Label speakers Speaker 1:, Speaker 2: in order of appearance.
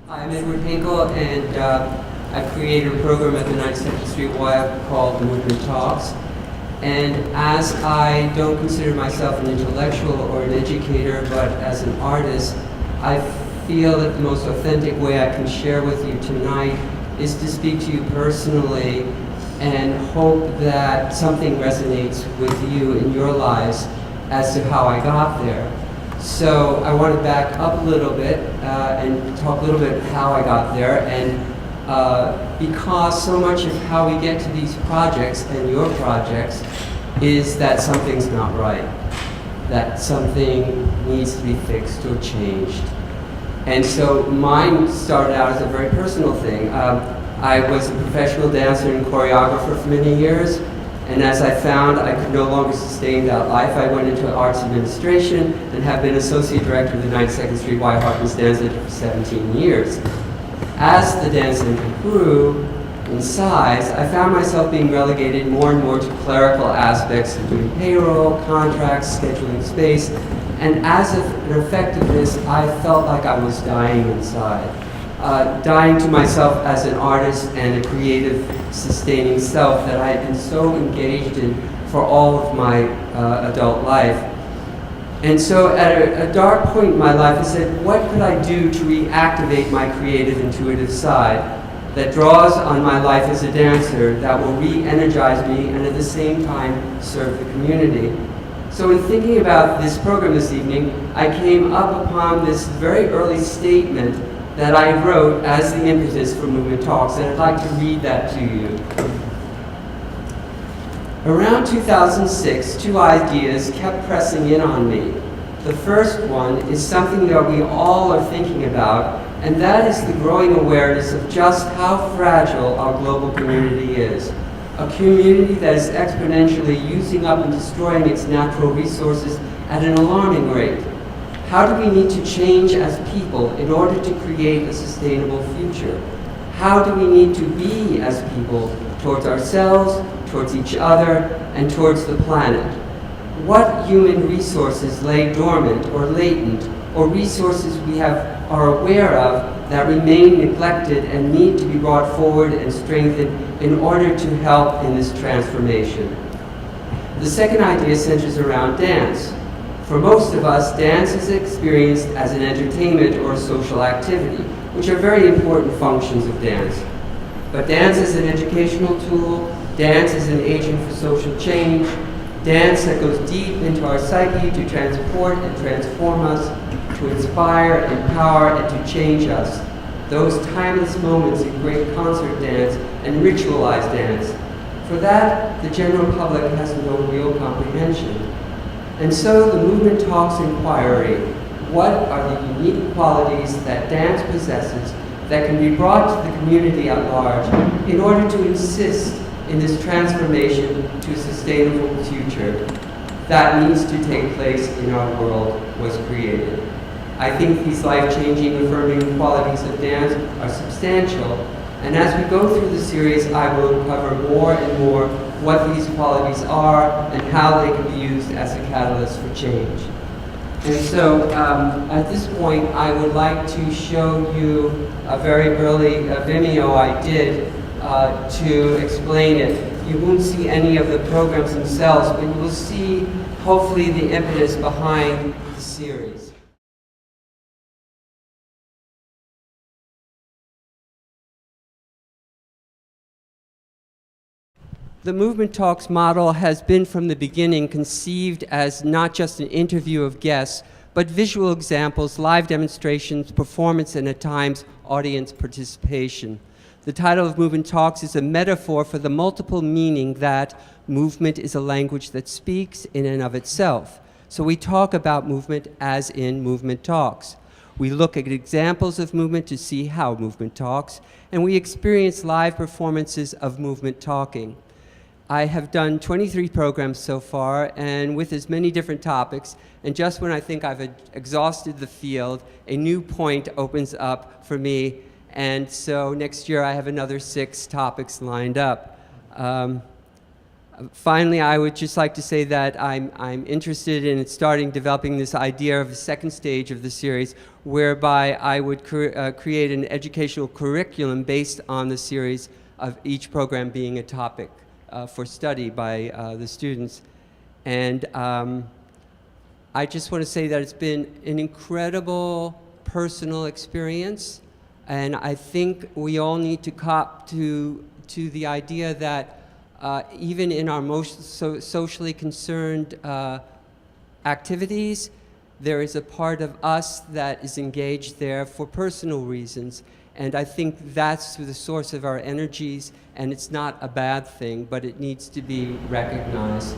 Speaker 1: I'm Edward Henkel, and I created a program at the 92nd Street Y called MovementTalks. And as I don't consider myself an intellectual or an educator, but as an artist, I feel that the most authentic way I can share with you tonight is to speak to you personally and hope that something resonates with you in your lives as to how I got there. So I want to back up a little bit and talk a little bit how I got there, and because so much of how we get to these projects and your projects is that something's not right, that something needs to be fixed or changed. And so mine started out as a very personal thing. I was a professional dancer and choreographer for many years, and as I found I could no longer sustain that life, I went into arts administration and have been associate director of the 92nd Street Y Hartman's Dance Center for 17 years. As the dance center grew in size, I found myself being relegated more and more to clerical aspects of doing payroll, contracts, scheduling space, and as an effect of this, I felt like I was dying inside. Dying to myself as an artist and a creative, sustaining self that I had been so engaged in for all of my adult life. And so at a dark point in my life, I said, what could I do to reactivate my creative, intuitive side that draws on my life as a dancer, that will re-energize me and at the same time serve the community? So in thinking about this program this evening, I came up upon this very early statement that I wrote as the impetus for MovementTalks, and I'd like to read that to you. Around 2006, two ideas kept pressing in on me. The first one is something that we all are thinking about, and that is the growing awareness of just how fragile our global community is. A community that is exponentially using up and destroying its natural resources at an alarming rate. How do we need to change as people in order to create a sustainable future? How do we need to be as people towards ourselves, towards each other, and towards the planet? What human resources lay dormant or latent, or resources we are aware of that remain neglected and need to be brought forward and strengthened in order to help in this transformation? The second idea centers around dance. For most of us, dance is experienced as an entertainment or a social activity, which are very important functions of dance. But dance is an educational tool, dance is an agent for social change, dance that goes deep into our psyche to transport and transform us, to inspire, empower, and to change us. Those timeless moments in great concert dance and ritualized dance. For that, the general public has no real comprehension. And so the MovementTalks inquiry, what are the unique qualities that dance possesses that can be brought to the community at large in order to assist in this transformation to a sustainable future that needs to take place in our world was created. I think these life-changing, affirming qualities of dance are substantial, and as we go through the series, I will uncover more and more what these qualities are and how they can be used as a catalyst for change. And so at this point, I would like to show you a very early Vimeo I did to explain it. You won't see any of the programs themselves, but you will see, hopefully, the impetus behind the series. The MovementTalks model has been from the beginning conceived as not just an interview of guests, but visual examples, live demonstrations, performance, and at times, audience participation. The title of MovementTalks is a metaphor for the multiple meaning that movement is a language that speaks in and of itself. So we talk about movement as in MovementTalks. We look at examples of movement to see how movement talks, and we experience live performances of movement talking. I have done 23 programs so far, and with as many different topics, and just when I think I've exhausted the field, a new point opens up for me, and so next year I have another 6 topics lined up. Finally, I would just like to say that I'm interested in developing this idea of a second stage of the series, whereby I would create an educational curriculum based on the series, of each program being a topic for study by the students. And I just want to say that it's been an incredible personal experience, and I think we all need to cop to the idea that even in our most socially concerned activities, there is a part of us that is engaged there for personal reasons. And I think that's the source of our energies, and it's not a bad thing, but it needs to be recognized.